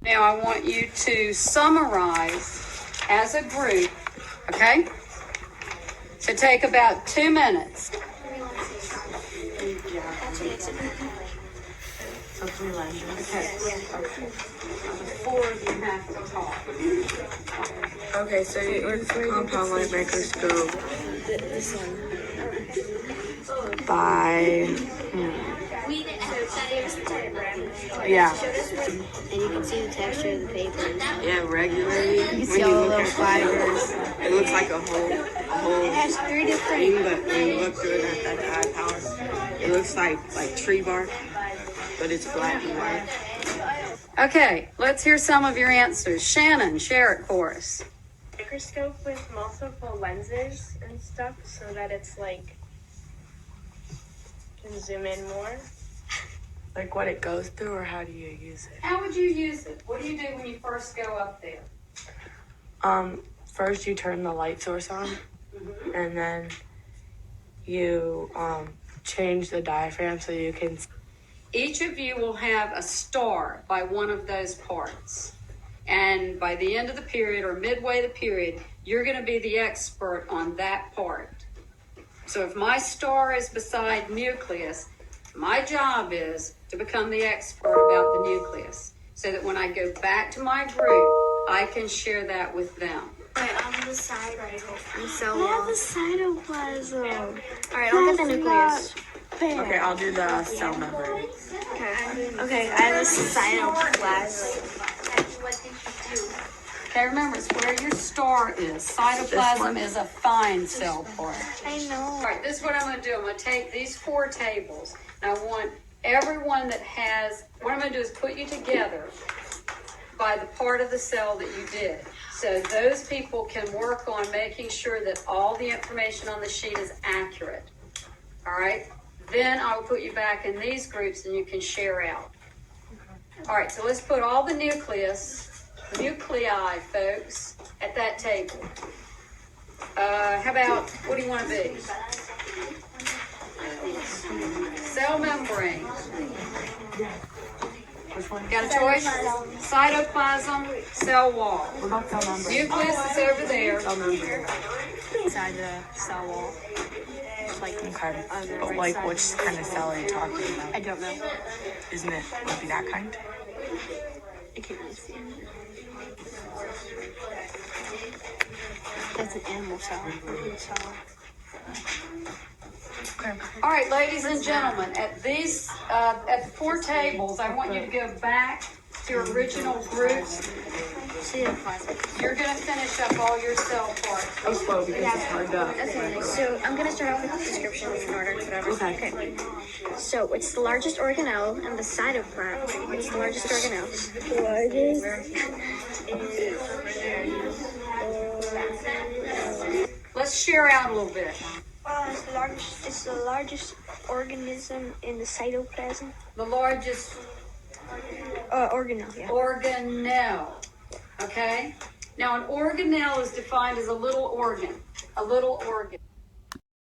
Now I want you to summarize as a group, okay? So take about 2 minutes. So 3 lines. Okay. The 4 of you have to talk. Okay, so you use the compound light microscope by yeah. And you can see the texture of the paper. Yeah, regularly. You can see all the little fibers. It looks like a whole It has 3 different. thing, but when you look through it at the eye power, it looks like tree bark, but it's black and white. Okay, let's hear some of your answers. Shannon, share it for us. Microscope with multiple lenses and stuff so that it's like can zoom in more. Like what it goes through, or how do you use it? How would you use it? What do you do when you first go up there? First you turn the light source on, and then you change the diaphragm so you can. Each of you will have a star by one of those parts. And by the end of the period or midway the period, you're going to be the expert on that part. So if my star is beside nucleus, my job is to become the expert about the nucleus so that when I go back to my group, I can share that with them. Alright, on the side, on the cell I wall. have the cytoplasm. Alright, I'll get the nucleus. Okay, I'll do the cell membrane. Okay, I have a cytoplasm. Okay, remember, it's where your star is. Cytoplasm is a fine cell part. I know. All right, this is what I'm going to do. I'm going to take these 4 tables, and I want everyone that has, what I'm going to do is put you together by the part of the cell that you did. So those people can work on making sure that all the information on the sheet is accurate. All right? Then I'll put you back in these groups and you can share out. All right, so let's put all the nuclei, folks, at that table. How about, what do you want to be? Cell membrane. Which one? Got a choice? Cytoplasm, cell wall. What about cell membrane? Nucleus is over there. Cell membrane. Inside the cell wall. Okay. But like, which kind of cell are you talking about? I don't know. Isn't it would be that kind? I can't really see it. That's an animal cell. Okay. All right, ladies and gentlemen, at these, at the 4 tables, I want you to go back to your original groups. You're going to finish up all your cell parts. I'm slow because it's hard to. Okay, so I'm gonna start off with the description in order, whatever. Okay. So it's the largest organelle and the cytoplasm. It's the largest organelle. Let's share out a little bit. It's the largest organism in the cytoplasm. The largest Organelle, yeah. organelle. Okay? Now, an organelle is defined as a little organ. A little organ.